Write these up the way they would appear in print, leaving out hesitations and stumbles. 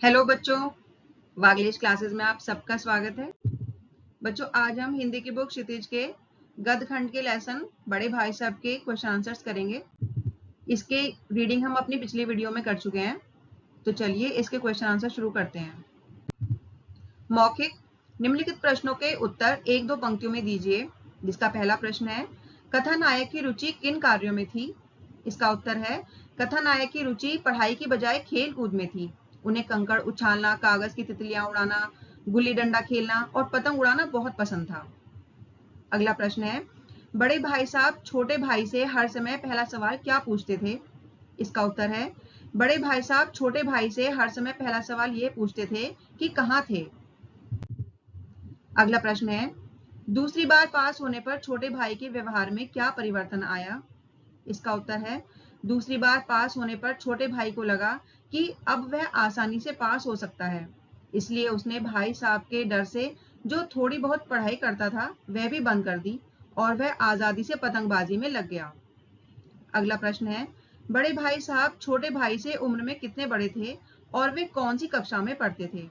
Hello बच्चों, वागलेश classes में आप सबका स्वागत है। बच्चों, आज हम हिंदी की बुक क्षितिज के गद्य खंड के लेसन बड़े भाई साहब के क्वेश्चन आंसर्स करेंगे। इसके रीडिंग हम अपनी पिछली वीडियो में कर चुके हैं, तो चलिए इसके क्वेश्चन आंसर शुरू करते हैं। मौखिक निम्नलिखित प्रश्नों के उत्तर एक दो पंक्तियों में दीजिए। जिसका पहला प्रश्न है, कथानायक की रुचि किन कार्यों में थी? इसका उत्तर है, कथानायक की रुचि पढ़ाई की बजाय खेल कूद में थी। उन्हें कंकड़ उछालना, कागज की तितलियां उड़ाना, गुल्ली डंडा खेलना और पतंग उड़ाना बहुत पसंद था। अगला प्रश्न है, बड़े भाई साहब छोटे भाई से हर समय पहला सवाल क्या पूछते थे? इसका उत्तर है, बड़े भाई साहब छोटे भाई से हर समय पहला सवाल ये पूछते थे कि कहाँ थे। अगला प्रश्न है, दूसरी बार पास होने पर छोटे भाई के व्यवहार में क्या परिवर्तन आया? इसका उत्तर है, दूसरी बार पास होने पर छोटे भाई को लगा कि अब वह आसानी से पास हो सकता है, इसलिए उसने भाई साहब के डर से जो थोड़ी बहुत पढ़ाई करता था वह भी बंद कर दी और वह आजादी से पतंगबाजी में लग गया। अगला प्रश्न है, बड़े भाई साहब छोटे भाई से उम्र में कितने बड़े थे और वे कौन सी कक्षा में पढ़ते थे?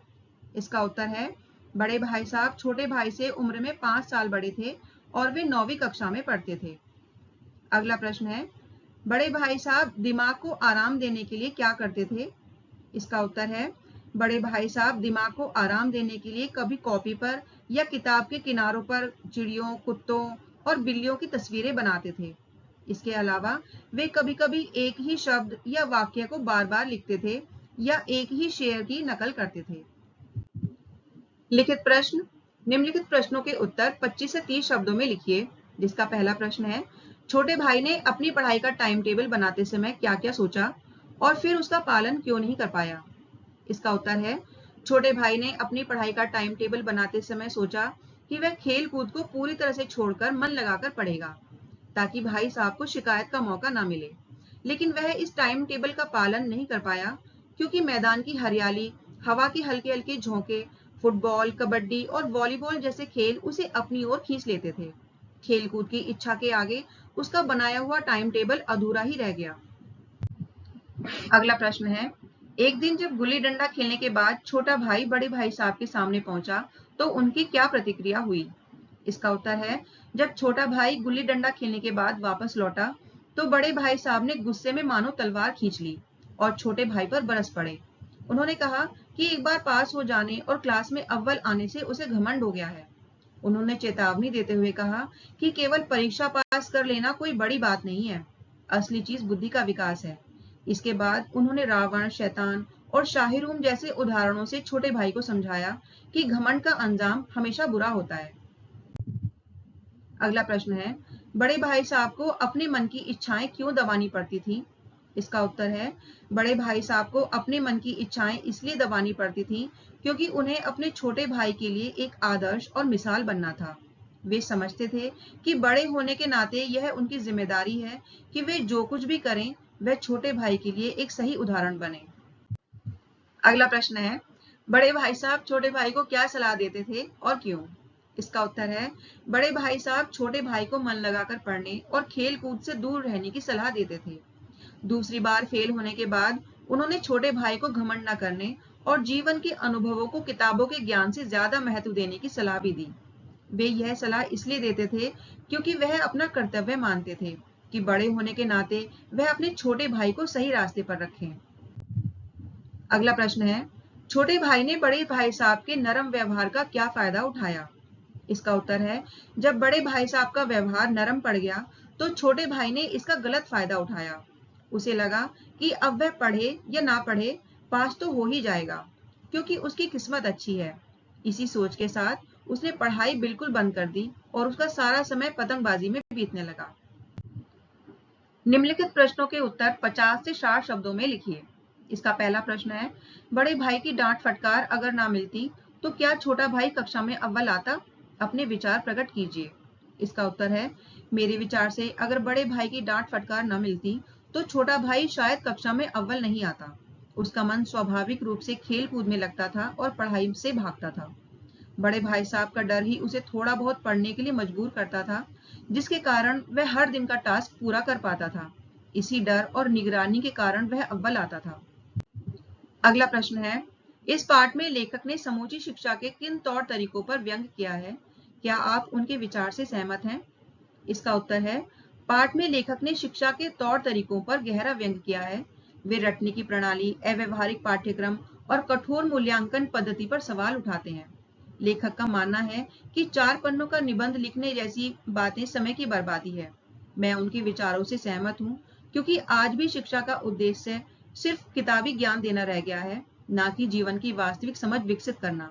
इसका उत्तर है, बड़े भाई साहब छोटे भाई से उम्र में 5 साल बड़े थे और वे 9वीं कक्षा में पढ़ते थे। अगला प्रश्न है, बड़े भाई साहब दिमाग को आराम देने के लिए क्या करते थे? इसका उत्तर है, बड़े भाई साहब दिमाग को आराम देने के लिए कभी कॉपी पर या किताब के किनारों पर चिड़ियों, कुत्तों और बिल्लियों की तस्वीरें बनाते थे। इसके अलावा वे कभी कभी एक ही शब्द या वाक्य को बार बार लिखते थे या एक ही शेर की नकल करते थे। लिखित प्रश्न, निम्नलिखित प्रश्नों के उत्तर 25 से 30 शब्दों में लिखिए। जिसका पहला प्रश्न है, छोटे भाई ने अपनी पढ़ाई का टाइम टेबल बनाते समय क्या क्या सोचा और फिर उसका पालन क्यों नहीं कर पाया? इसका उत्तर है, छोटे भाई ने अपनी पढ़ाई का टाइम टेबल बनाते समय सोचा कि वह खेल कूद को पूरी तरह से छोड़कर मन लगाकर पढ़ेगा ताकि भाई साहब को शिकायत का मौका ना मिले। लेकिन वह इस टाइम टेबल का पालन नहीं कर पाया क्योंकि मैदान की हरियाली, हवा के हल्के हल्के झोंके, फुटबॉल, कबड्डी और वॉलीबॉल जैसे खेल उसे अपनी ओर खींच लेते थे। खेलकूद की इच्छा के आगे उसका बनाया हुआ टाइम टेबल अधूरा ही रह गया। अगला प्रश्न है, एक दिन जब गुल्ली डंडा खेलने के बाद छोटा भाई बड़े भाई साहब के सामने पहुंचा तो उनकी क्या प्रतिक्रिया हुई? इसका उत्तर है, जब छोटा भाई गुल्ली डंडा खेलने के बाद वापस लौटा तो बड़े भाई साहब ने गुस्से में मानो तलवार खींच ली और छोटे भाई पर बरस पड़े। उन्होंने कहा कि एक बार पास हो जाने और क्लास में अव्वल आने से उसे घमंड हो गया है। उन्होंने चेतावनी देते हुए कहा कि केवल परीक्षा पास कर लेना कोई बड़ी बात नहीं है, असली चीज बुद्धि का विकास है। इसके बाद उन्होंने रावण, शैतान और शाहिरूम जैसे उदाहरणों से छोटे भाई को समझाया कि घमंड का अंजाम हमेशा बुरा होता है। अगला प्रश्न है, बड़े भाई साहब को अपने मन की इच्छाएं क्यों दबानी पड़ती थी? इसका उत्तर है, बड़े भाई साहब को अपने मन की इच्छाएं इसलिए दबानी पड़ती थी क्योंकि उन्हें अपने छोटे भाई के लिए एक आदर्श और मिसाल बनना था। वे समझते थे कि बड़े होने के नाते यह उनकी जिम्मेदारी है कि वे जो कुछ भी करें वह छोटे भाई के लिए एक सही उदाहरण बने। अगला प्रश्न है, बड़े भाई साहब छोटे भाई को क्या सलाह देते थे और क्यों? इसका उत्तर है, बड़े भाई साहब छोटे भाई को मन लगाकर पढ़ने और खेल कूद से दूर रहने की सलाह देते थे। दूसरी बार फेल होने के बाद उन्होंने छोटे भाई को घमंड न करने और जीवन के अनुभवों को किताबों के ज्ञान से ज्यादा महत्व देने की सलाह भी दी। वे यह सलाह इसलिए देते थे क्योंकि वह अपना कर्तव्य मानते थे कि बड़े होने के नाते वह अपने छोटे भाई को सही रास्ते पर रखें। अगला प्रश्न है, छोटे भाई ने बड़े भाई साहब के नरम व्यवहार का क्या फायदा उठाया? इसका उत्तर है, जब बड़े भाई साहब का व्यवहार नरम पड़ गया तो छोटे भाई ने इसका गलत फायदा उठाया। उसे लगा कि अब वह पढ़े या ना पढ़े पास तो हो ही जाएगा क्योंकि उसकी किस्मत अच्छी है। इसी सोच के साथ उसने पढ़ाई बिल्कुल बंद कर दी और उसका सारा समय पतंगबाजी में बीतने लगा। निम्नलिखित प्रश्नों के उत्तर 50 से 60 शब्दों में लिखिए। इसका पहला प्रश्न है, बड़े भाई की डांट फटकार अगर ना मिलती तो क्या छोटा भाई कक्षा में अव्वल आता? अपने विचार प्रकट कीजिए। इसका उत्तर है, मेरे विचार से अगर बड़े भाई की डांट फटकार न मिलती तो छोटा भाई शायद कक्षा में अव्वल नहीं आता। उसका मन स्वाभाविक रूप से खेल कूद में लगता था और पढ़ाई से भागता था। बड़े भाई साहब का डर ही उसे थोड़ा बहुत पढ़ने के लिए मजबूर करता था, जिसके कारण वह हर दिन का टास्क पूरा कर पाता था। इसी डर और निगरानी के कारण वह अव्वल आता था। अगला प्रश्न है, इस पाठ में लेखक ने समूची शिक्षा के किन तौर तरीकों पर व्यंग किया है? क्या आप उनके विचार से सहमत हैं? इसका उत्तर है, पाठ में लेखक ने शिक्षा के तौर तरीकों पर गहरा व्यंग किया है। वे रटने की प्रणाली, अव्यवहारिक पाठ्यक्रम और कठोर मूल्यांकन पद्धति पर सवाल उठाते हैं। लेखक का मानना है कि 4 पन्नों का निबंध लिखने जैसी बातें समय की बर्बादी है। मैं उनके विचारों से सहमत हूँ, क्योंकि आज भी शिक्षा का उद्देश्य सिर्फ किताबी ज्ञान देना रह गया है, ना कि जीवन की वास्तविक समझ विकसित करना।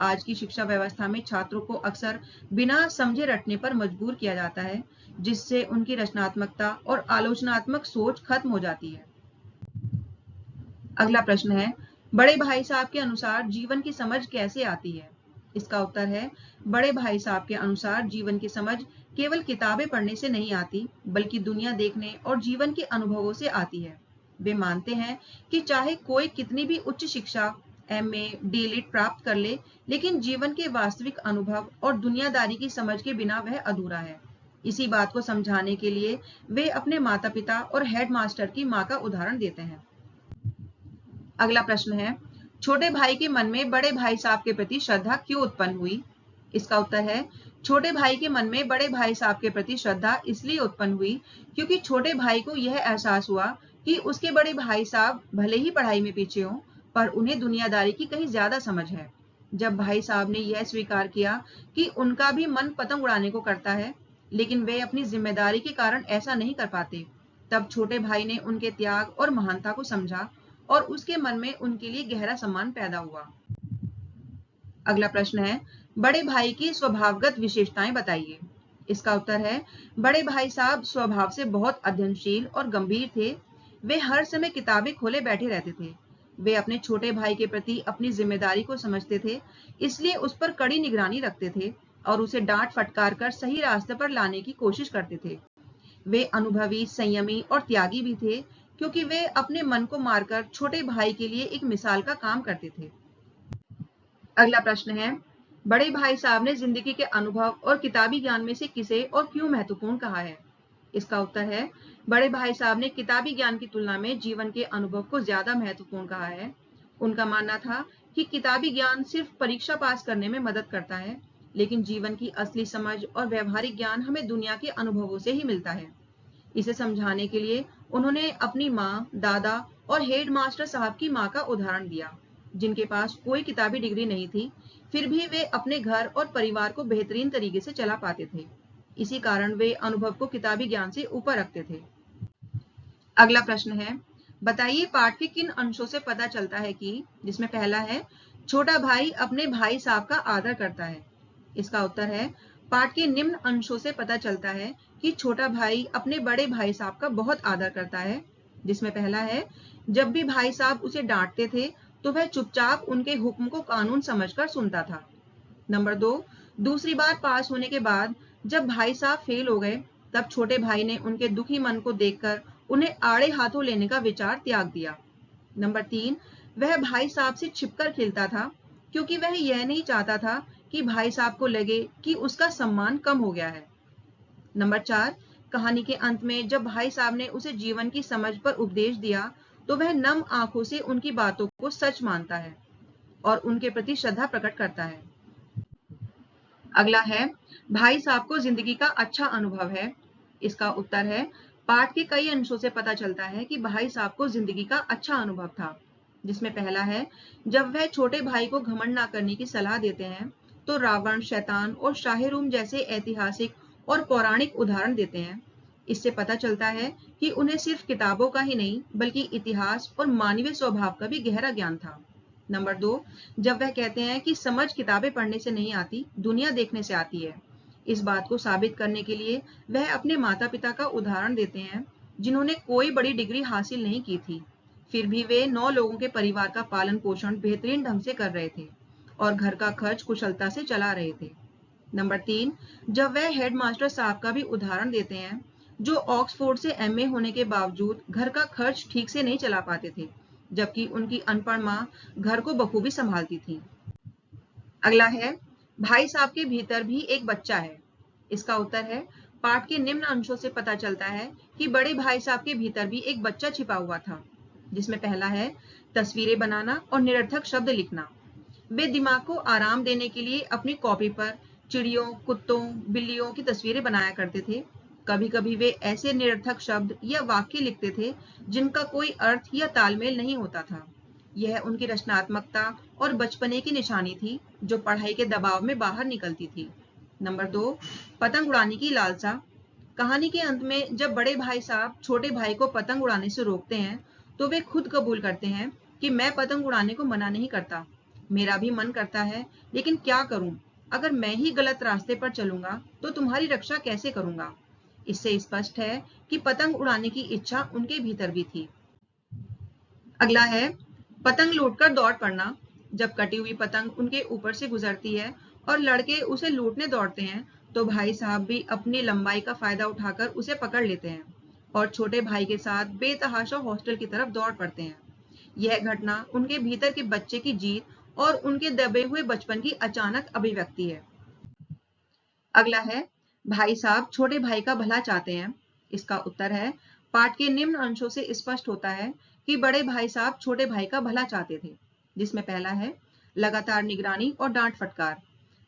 आज की शिक्षा व्यवस्था में छात्रों को अक्सर बिना समझे रटने पर मजबूर किया जाता है, जिससे उनकी रचनात्मकता और आलोचनात्मक सोच खत्म हो जाती है। अगला प्रश्न है, बड़े भाई साहब के अनुसार जीवन की समझ कैसे आती है? इसका उत्तर है, बड़े भाई साहब के अनुसार जीवन की समझ केवल किताबें पढ़ने से नहीं आती, बल्कि दुनिया देखने और जीवन के अनुभवों से आती है। वे मानते हैं कि चाहे कोई कितनी भी उच्च शिक्षा MA, D.Litt प्राप्त कर ले, लेकिन जीवन के वास्तविक अनुभव और दुनियादारी की समझ के बिना वह अधूरा है। इसी बात को समझाने के लिए वे अपने माता पिता और हेडमास्टर की माँ का उदाहरण देते हैं। अगला प्रश्न है, छोटे भाई के मन में बड़े भाई साहब के प्रति श्रद्धा क्यों उत्पन्न हुई? इसका उत्तर है, छोटे भाई के मन में बड़े भाई साहब के प्रति श्रद्धा इसलिए उत्पन्न हुई क्योंकि छोटे भाई को यह एहसास हुआ कि उसके बड़े भाई साहब भले ही पढ़ाई में पीछे हों, पर उन्हें दुनियादारी की कहीं ज्यादा समझ है। जब भाई साहब ने यह स्वीकार किया कि उनका भी मन पतंग उड़ाने को करता है, लेकिन वे अपनी जिम्मेदारी के कारण ऐसा नहीं कर पाते, तब छोटे भाई ने उनके त्याग और महानता को समझा और उसके मन में उनके लिए गहरा सम्मान पैदा हुआ। अगला प्रश्न है, बड़े भाई की स्वभावगत विशेषताएं बताइए। इसका उत्तर है, बड़े भाई साहब स्वभाव से बहुत अध्ययनशील और गंभीर थे। वे हर समय किताबें खोले बैठे रहते थे। वे अपने छोटे भाई के प्रति अपनी जिम्मेदारी को समझते थे, इसलिए उस पर कड़ी निगरानी रखते थे और उसे डांट फटकार कर सही रास्ते पर लाने की कोशिश करते थे। वे अनुभवी, संयमी और त्यागी भी थे, क्योंकि वे अपने मन को मारकर छोटे भाई के लिए एक मिसाल का काम करते थे। अगला प्रश्न है, बड़े भाई साहब ने जिंदगी के अनुभव और किताबी ज्ञान में से किसे और क्यों महत्वपूर्ण कहा है? इसका उत्तर है, बड़े भाई साहब ने किताबी ज्ञान की तुलना में जीवन के अनुभव को ज्यादा महत्वपूर्ण कहा है। उनका मानना था कि किताबी ज्ञान सिर्फ परीक्षा पास करने में मदद करता है, लेकिन जीवन की असली समझ और व्यवहारिक ज्ञान हमें दुनिया के अनुभवों से ही मिलता है। इसे समझाने के लिए उन्होंने अपनी माँ, दादा और हेडमास्टर साहब की माँ का उदाहरण दिया, जिनके पास कोई किताबी डिग्री नहीं थी, फिर भी वे अपने घर और परिवार को बेहतरीन तरीके से चला पाते थे। इसी कारण वे अनुभव को किताबी ज्ञान से ऊपर रखते थे। अगला प्रश्न है, बताइए पाठ के किन अंशों से पता चलता है कि, जिसमें पहला है, छोटा भाई अपने भाई साहब का आदर करता है। इसका उत्तर है, पाठ के निम्न अंशों से पता चलता है कि छोटा भाई अपने बड़े भाई साहब का बहुत आदर करता है, जिसमें पहला है, जब भी भाई साहब उसे डांटते थे तो वह चुपचाप उनके हुक्म को कानून समझकर सुनता था। नंबर 2, दूसरी बार पास होने के बाद जब भाई साहब फेल हो गए, तब छोटे भाई ने उनके दुखी मन को देखकर उन्हें आड़े हाथों लेने का विचार त्याग दिया। नंबर 3, वह भाई साहब से छिपकर खेलता था, क्योंकि वह यह नहीं चाहता था कि भाई साहब को लगे कि उसका सम्मान कम हो गया है। नंबर 4, कहानी के अंत में जब भाई साहब ने उसे जीवन की समझ पर उपदेश दिया, तो वह नम आंखों से उनकी बातों को सच मानता है और उनके प्रति श्रद्धा प्रकट करता है। अगला है, भाई साहब को जिंदगी का अच्छा अनुभव है। इसका उत्तर है, पाठ के कई अंशों से पता चलता है कि भाई साहब को जिंदगी का अच्छा अनुभव था, जिसमें पहला है, जब वह छोटे भाई को घमंड न करने की सलाह देते हैं, तो रावण, शैतान और शाहिरूम जैसे ऐतिहासिक और पौराणिक उदाहरण देते हैं। इससे पता चलता है कि उन्हें सिर्फ किताबों का ही नहीं, बल्कि इतिहास और मानवीय स्वभाव का भी गहरा ज्ञान था। नंबर 2, जब वह कहते हैं कि समझ किताबें पढ़ने से नहीं आती, दुनिया देखने से आती है। इस बात को साबित करने के लिए वह अपने माता पिता का उदाहरण देते हैं, जिन्होंने कोई बड़ी डिग्री हासिल नहीं की थी, फिर भी वे 9 लोगों के परिवार का पालन पोषण बेहतरीन ढंग से कर रहे थे और घर का खर्च कुशलता से चला रहे थे। नंबर 3, जब वह हेडमास्टर साहब का भी उदाहरण देते हैं, जो ऑक्सफोर्ड से MA होने के बावजूद घर का खर्च ठीक से नहीं चला पाते थे, जबकि उनकी अनपढ़ माँ घर को बखूबी संभालती थी। अगला है, भाई साहब के भीतर भी एक बच्चा है। इसका उत्तर है, पाठ के निम्न अंशों से पता चलता है कि बड़े भाई साहब के भीतर भी एक बच्चा छिपा हुआ था, जिसमें पहला है, तस्वीरें बनाना और निरर्थक शब्द लिखना। वे दिमाग को आराम देने के लिए अपनी कॉपी पर चिड़ियों, कुत्तों, बिल्लियों की तस्वीरें बनाया करते थे। कभी कभी वे ऐसे निरर्थक शब्द या वाक्य लिखते थे जिनका कोई अर्थ या तालमेल नहीं होता था। यह उनकी रचनात्मकता और बचपने की निशानी थी, जो पढ़ाई के दबाव में बाहर निकलती थी। नंबर 2, पतंग उड़ाने की लालसा। कहानी के अंत में जब बड़े भाई साहब छोटे भाई को पतंग उड़ाने से रोकते हैं, तो वे खुद कबूल करते हैं कि मैं पतंग उड़ाने को मना नहीं करता, मेरा भी मन करता है, लेकिन क्या करूं? अगर मैं ही गलत रास्ते पर चलूंगा तो तुम्हारी रक्षा कैसे करूंगा? इससे स्पष्ट है कि पतंग उड़ाने की इच्छा उनके भीतर भी थी। अगला है पतंग लूटकर दौड़ पड़ना। जब कटी हुई पतंग उनके ऊपर से गुजरती है और लड़के उसे लूटने दौड़ते हैं, तो भाई साहब भी अपनी लंबाई का फायदा उठाकर उसे पकड़ लेते हैं और छोटे भाई के साथ बेतहाशा हॉस्टल की तरफ दौड़ पड़ते हैं। यह घटना उनके भीतर के बच्चे की जीत और उनके दबे हुए बचपन की अचानक अभिव्यक्ति है। अगला है भाई साहब छोटे भाई का भला चाहते हैं। इसका उत्तर है पाठ के निम्न अंशों से स्पष्ट होता है कि बड़े भाई साहब छोटे भाई का भला चाहते थे, जिसमें पहला है लगातार निगरानी और डांट फटकार।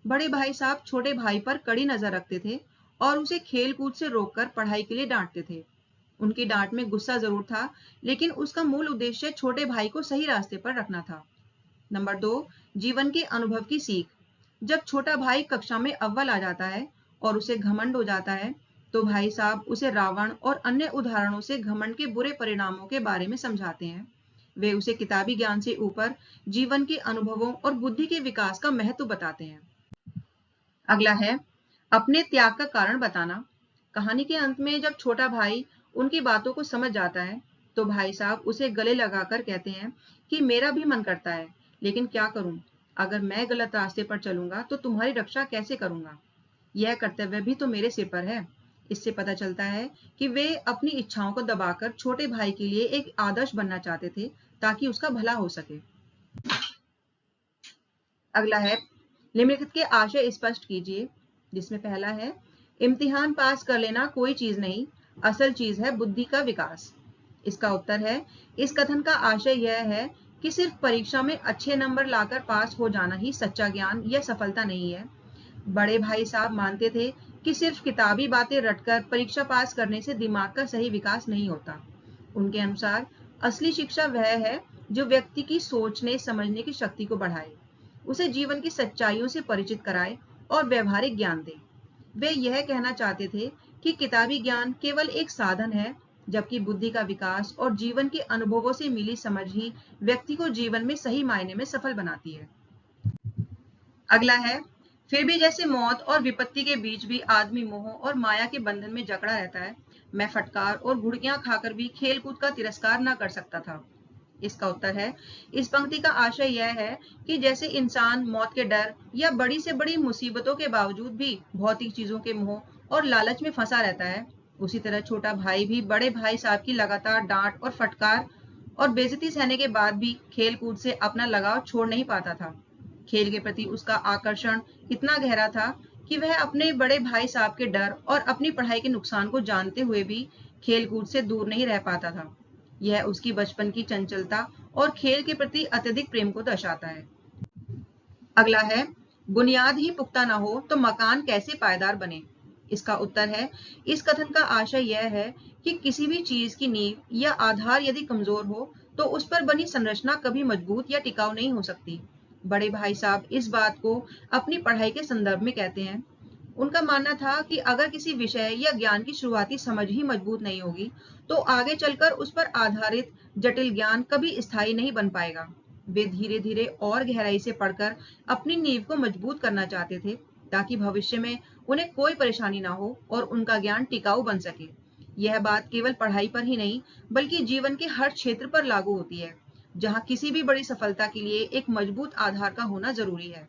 बड़े भाई साहब छोटे भाई पर कड़ी नजर रखते थे और उसे खेल कूद से रोककर पढ़ाई के लिए डांटते थे। उनकी डांट में गुस्सा जरूर था, लेकिन उसका मूल उद्देश्य छोटे भाई को सही रास्ते पर रखना था। नंबर 2, जीवन के अनुभव की सीख। जब छोटा भाई कक्षा में अव्वल आ जाता है और उसे घमंड हो जाता है, तो भाई साहब उसे रावण और अन्य उदाहरणों से घमंड के बुरे परिणामों के बारे में समझाते हैं। वे उसे किताबी ज्ञान से ऊपर जीवन के अनुभवों और बुद्धि के विकास का महत्व बताते हैं। अगला है अपने त्याग का कारण बताना। कहानी के अंत में जब छोटा भाई उनकी बातों को समझ जाता है, तो भाई साहब उसे गले लगाकर कहते हैं कि मेरा भी मन करता है, लेकिन क्या करूं? अगर मैं गलत रास्ते पर चलूंगा तो तुम्हारी रक्षा कैसे करूंगा? यह कर्तव्य भी तो मेरे सिर पर है। इससे पता चलता है कि वे अपनी इच्छाओं को दबाकर छोटे भाई के लिए एक आदर्श बनना चाहते थे, ताकि उसका भला हो सके। अगला है निम्नलिखित के आशय स्पष्ट कीजिए, जिसमें पहला है इम्तिहान पास कर लेना कोई चीज नहीं, असल चीज है बुद्धि का विकास। इसका उत्तर है इस कथन का आशय यह है कि सिर्फ परीक्षा में अच्छे नंबर लाकर पास हो जाना ही सच्चा ज्ञान या सफलता नहीं है। बड़े भाई साहब मानते थे कि सिर्फ किताबी बातें रटकर परीक्षा पास करने से दिमाग का सही विकास नहीं होता। उनके अनुसार असली शिक्षा वह है जो व्यक्ति की सोचने समझने की शक्ति को बढ़ाए, उसे जीवन की सच्चाइयों से परिचित कराए और व्यवहारिक ज्ञान दे। वे यह कहना चाहते थे कि किताबी ज्ञान केवल एक साधन है, जबकि बुद्धि का विकास और जीवन के अनुभवों से मिली समझ ही व्यक्ति को जीवन में सही मायने में सफल बनाती है। अगला है फिर भी जैसे मौत और विपत्ति के बीच भी आदमी मोह और माया के बंधन में जकड़ा रहता है, मैं फटकार और घुड़कियां खाकर भी खेल कूद का तिरस्कार न कर सकता था। इसका उत्तर है इस पंक्ति का आशय यह है कि जैसे इंसान मौत के डर या बड़ी से बड़ी मुसीबतों के बावजूद भी भौतिक चीजों के मोह और लालच में फंसा रहता है, उसी तरह छोटा भाई भी बड़े भाई साहब की लगातार डांट और फटकार और बेइज्जती सहने के बाद भी खेल कूद से अपना लगाव छोड़ नहीं पाता था। खेल के प्रति उसका आकर्षण इतना गहरा था कि वह अपने बड़े भाई साहब के डर और अपनी पढ़ाई के नुकसान को जानते हुए भी खेल कूद से दूर नहीं रह पाता था। यह उसकी बचपन की चंचलता और खेल के प्रति अत्यधिक प्रेम को दर्शाता है। अगला है बुनियाद ही पुख्ता ना हो तो मकान कैसे पायदार बने। इसका उत्तर है इस कथन का आशय यह है कि किसी भी चीज की नींव या आधार यदि कमजोर हो तो उस पर बनी संरचना कभी मजबूत या टिकाऊ नहीं हो सकती। बड़े भाई साहब इस बात को अपनी पढ़ाई के संदर्भ में कहते हैं। उनका मानना था कि अगर किसी विषय या ज्ञान की शुरुआती समझ ही मजबूत नहीं होगी, तो आगे चलकर उस पर आधारित जटिल ज्ञान कभी स्थायी नहीं बन पाएगा। वे धीरे धीरे और गहराई से पढ़कर अपनी नींव को मजबूत करना चाहते थे, ताकि भविष्य में उन्हें कोई परेशानी ना हो और उनका ज्ञान टिकाऊ बन सके। यह बात केवल पढ़ाई पर ही नहीं, बल्कि जीवन के हर क्षेत्र पर लागू होती है, जहां किसी भी बड़ी सफलता के लिए एक मजबूत आधार का होना जरूरी है।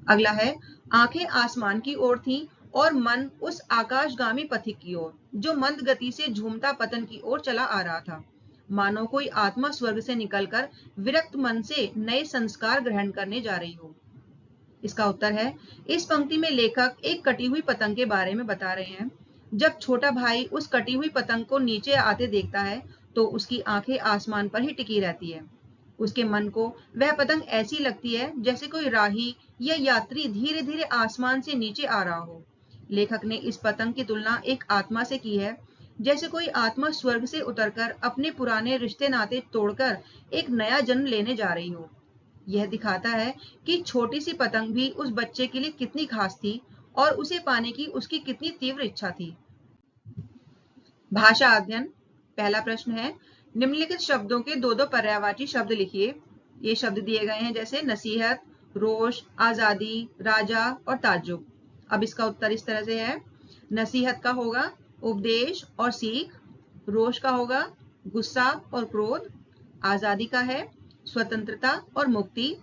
अगला है आंखें आसमान की ओर थीं और मन उस आकाशगामी पथिक की ओर, जो मंद गति से झूमता पतन की ओर चला आ रहा था। मानो कोई आत्मा स्वर्ग से निकलकर विरक्त मन से नए संस्कार ग्रहण करने जा रही हो। इसका उत्तर है इस पंक्ति में लेखक एक कटी हुई पतंग के बारे में बता रहे हैं। जब छोटा भाई उस कटी हुई पतंग को नीचे आते देखता है, तो उसकी आंखें आसमान पर ही टिकी रहती है। उसके मन को वह पतंग ऐसी लगती है जैसे कोई राही या यात्री धीरे धीरे आसमान से नीचे आ रहा हो। लेखक ने इस पतंग की तुलना एक आत्मा से की है, जैसे कोई आत्मा स्वर्ग से उतरकर अपने पुराने रिश्ते नाते तोड़कर एक नया जन्म लेने जा रही हो। यह दिखाता है कि छोटी सी पतंग भी उस बच्चे के लिए कितनी खास थी और उसे पाने की उसकी कितनी तीव्र इच्छा थी। भाषा अध्ययन। पहला प्रश्न है, निम्नलिखित शब्दों के दो दो पर्यायवाची शब्द लिखिए। ये शब्द दिए गए हैं जैसे नसीहत, रोष, आजादी, राजा और ताज्जुब। अब इसका उत्तर इस तरह से है, नसीहत का होगा उपदेश और सीख, रोष का होगा गुस्सा और क्रोध, आजादी का है स्वतंत्रता और मुक्ति,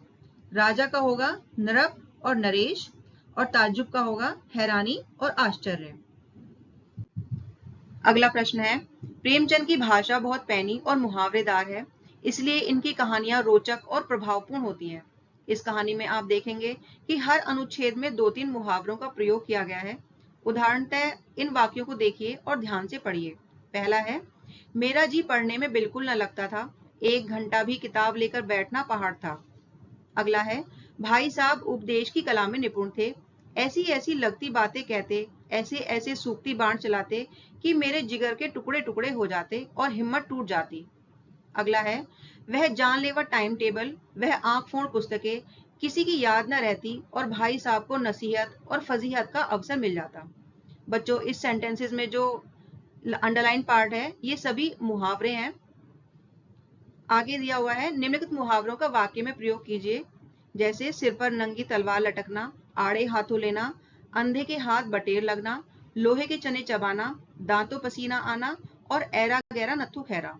राजा का होगा नरक और नरेश, और ताज्जुब का होगा हैरानी और आश्चर्य। अगला प्रश्न है, प्रेमचंद की भाषा बहुत पैनी और मुहावरेदार है, इसलिए इनकी कहानियां रोचक और प्रभावपूर्ण होती हैं। इस कहानी में आप देखेंगे कि हर अनुच्छेद में 2-3 मुहावरों का प्रयोग किया गया है। उदाहरणतः इन वाक्यों को देखिए और ध्यान से पढ़िए। पहला है, मेरा जी पढ़ने में बिल्कुल न लगता था, 1 घंटा भी किताब लेकर बैठना पहाड़ था। अगला है, भाई साहब उपदेश की कला में निपुण थे, ऐसी ऐसी लगती बातें कहते, ऐसे ऐसे सूक्ति बाण चलाते कि मेरे जिगर के टुकड़े टुकड़े हो जाते और हिम्मत टूट जाती। अगला है, वह जानलेवा टाइम टेबल, वह आंख फोड़ पुस्तकें, किसी की याद न रहती और भाई साहब को नसीहत और फजीहत का अवसर मिल जाता। बच्चों, इस सेंटेंसेस में जो अंडरलाइन पार्ट है ये सभी मुहावरे हैं। आगे दिया हुआ है, निम्नलिखित मुहावरों का वाक्य में प्रयोग कीजिए। जैसे सिर पर नंगी तलवार लटकना, आड़े हाथों लेना, अंधे के हाथ बटेर लगना, लोहे के चने चबाना, दांतों पसीना आना और ऐरा गहरा नत्थू खैरा।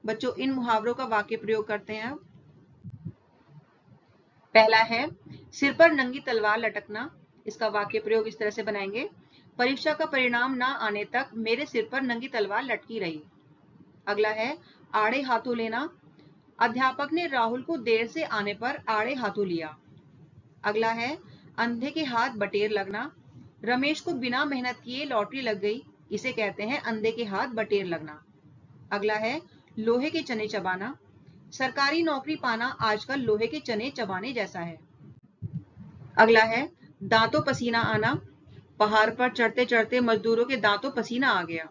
बच्चों, इन मुहावरों का वाक्य प्रयोग करते हैं। पहला है, सिर पर नंगी तलवार लटकना। इसका वाक्य प्रयोग इस तरह से बनाएंगे, परीक्षा का परिणाम ना आने तक मेरे सिर पर नंगी तलवार लटकी रही। अगला है, आड़े हाथों लेना, अध्यापक ने राहुल को देर से आने पर आड़े हाथों लिया। अगला है, अंधे के हाथ बटेर लगना, रमेश को बिना मेहनत किए लॉटरी लग गई, इसे कहते हैं अंधे के हाथ बटेर लगना। अगला है, लोहे के चने चबाना, सरकारी नौकरी पाना आजकल लोहे के चने चबाने जैसा है। अगला है, दांतों पसीना आना, पहाड़ पर चढ़ते चढ़ते मजदूरों के दांतों पसीना आ गया।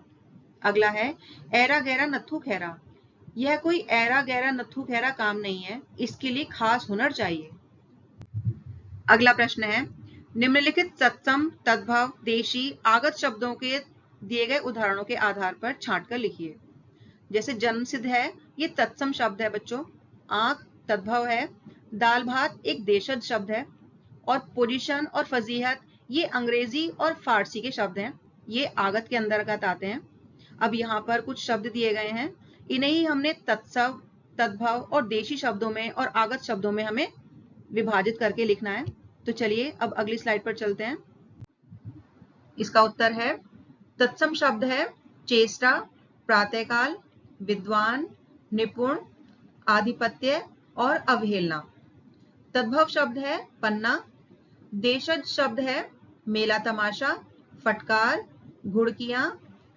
अगला है, ऐरा गहरा नत्थू खैरा, यह कोई ऐरा गहरा नत्थू खैरा काम नहीं है, इसके लिए खास हुनर चाहिए। अगला प्रश्न है, निम्नलिखित तत्सम, तद्भव, देशी, आगत शब्दों के दिए गए उदाहरणों के आधार पर छांटकर लिखिए। जैसे जन्म सिद्ध है, ये तत्सम शब्द है बच्चों। आंख तद्भव है, दाल भात एक देशज शब्द है, और पोजीशन और फजीहत ये अंग्रेजी और फारसी के शब्द हैं, ये आगत के अंतर्गत आते हैं। अब यहाँ पर कुछ शब्द दिए गए हैं, इन्हें ही हमने तत्सव, तद्भव और देशी शब्दों में और आगत शब्दों में हमें विभाजित करके लिखना है। तो चलिए अब अगली स्लाइड पर चलते हैं। इसका उत्तर है, तत्सम शब्द है चेष्टा, प्रातःकाल, विद्वान, निपुण, आधिपत्य और अवहेलना। तद्भव शब्द है पन्ना, देशज शब्द है मेला तमाशा, फटकार, घुड़कियां,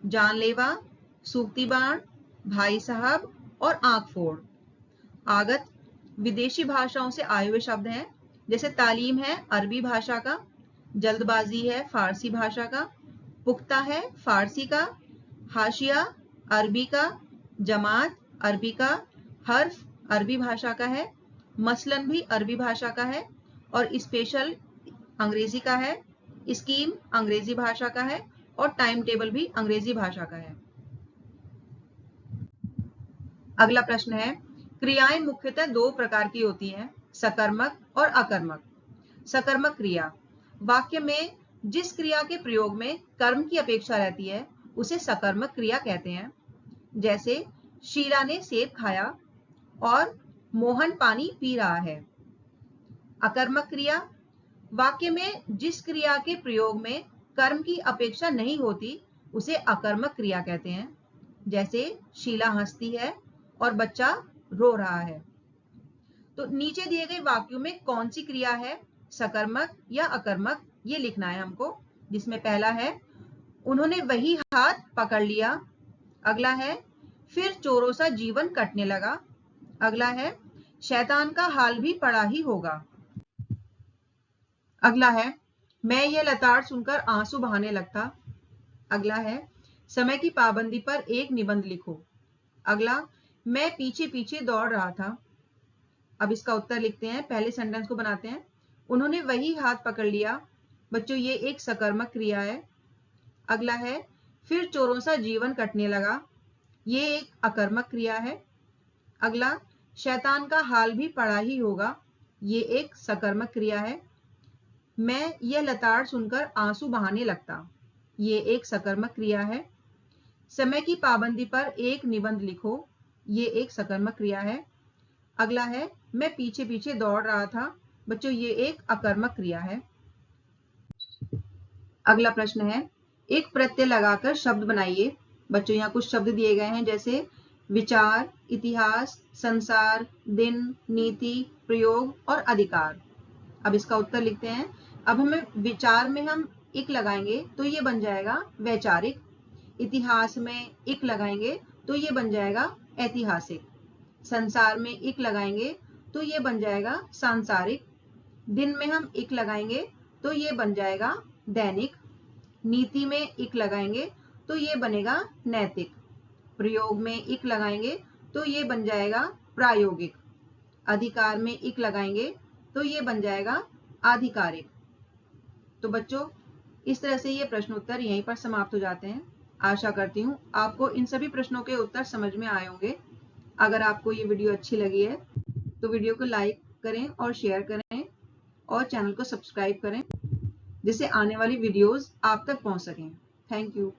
जानलेवा, सूक्ति बाण, भाई साहब और आंख फोड़। आगत विदेशी भाषाओं से आए हुए शब्द हैं, जैसे तालीम है अरबी भाषा का, जल्दबाजी है फारसी भाषा का, पुख्ता है फारसी का, हाशिया अरबी का, जमात अरबी का, हर्फ अरबी भाषा का है, मसलन भी अरबी भाषा का है, और स्पेशल अंग्रेजी का है, स्कीम अंग्रेजी भाषा का है, और टाइम टेबल भी अंग्रेजी भाषा का है। अगला प्रश्न है, क्रियाएं मुख्यतः 2 प्रकार की होती हैं, सकर्मक और अकर्मक। सकर्मक क्रिया, वाक्य में जिस क्रिया के प्रयोग में कर्म की अपेक्षा रहती है उसे सकर्मक क्रिया कहते हैं। जैसे शीला ने सेब खाया और मोहन पानी पी रहा है। अकर्मक क्रिया, वाक्य में जिस क्रिया के प्रयोग में कर्म की अपेक्षा नहीं होती उसे अकर्मक क्रिया कहते हैं। जैसे शीला हंसती है और बच्चा रो रहा है। तो नीचे दिए गए वाक्यों में कौन सी क्रिया है, सकर्मक या अकर्मक, ये लिखना है हमको। जिसमें पहला है, उन्होंने वही हाथ पकड़ लिया। अगला है, फिर चोरों सा जीवन कटने लगा। अगला है शैतान का हाल भी पड़ा ही होगा। अगला है मैं यह लताड़ सुनकर आंसू बहाने लगता। अगला है समय की पाबंदी पर एक निबंध लिखो। अगला मैं पीछे पीछे दौड़ रहा था। अब इसका उत्तर लिखते हैं, पहले सेंटेंस को बनाते हैं। उन्होंने वही हाथ पकड़ लिया। बच्चों ये एक सकर्मक क्रिया है। अगला है फिर चोरों सा जीवन कटने लगा, ये एक अकर्मक क्रिया है। अगला शैतान का हाल भी पड़ा ही होगा, ये एक सकर्मक क्रिया है। मैं यह लताड़ सुनकर आंसू बहाने लगता, ये एक सकर्मक क्रिया है। समय की पाबंदी पर एक निबंध लिखो, ये एक सकर्मक क्रिया है। अगला है मैं पीछे पीछे दौड़ रहा था। बच्चों ये एक अकर्मक क्रिया है। अगला प्रश्न है एक प्रत्यय लगाकर शब्द बनाइए। बच्चों यहाँ कुछ शब्द दिए गए हैं जैसे विचार, इतिहास, संसार, दिन, नीति, प्रयोग और अधिकार। अब इसका उत्तर लिखते हैं। अब हमें विचार में हम इक लगाएंगे तो ये बन जाएगा वैचारिक। इतिहास में इक लगाएंगे तो ये बन जाएगा ऐतिहासिक। संसार में इक लगाएंगे तो ये बन जाएगा सांसारिक। दिन में हम इक लगाएंगे तो ये बन जाएगा दैनिक। नीति में इक लगाएंगे तो ये बनेगा नैतिक। प्रयोग में इक लगाएंगे तो ये बन जाएगा प्रायोगिक। अधिकार में इक लगाएंगे तो ये बन जाएगा आधिकारिक। तो बच्चों इस तरह से ये प्रश्न उत्तर यहीं पर समाप्त हो जाते हैं। आशा करती हूँ आपको इन सभी प्रश्नों के उत्तर समझ में आए होंगे। अगर आपको ये वीडियो अच्छी लगी है तो वीडियो को लाइक करें और शेयर करें और चैनल को सब्सक्राइब करें जिससे आने वाली वीडियोस आप तक पहुंच सकें। Thank you.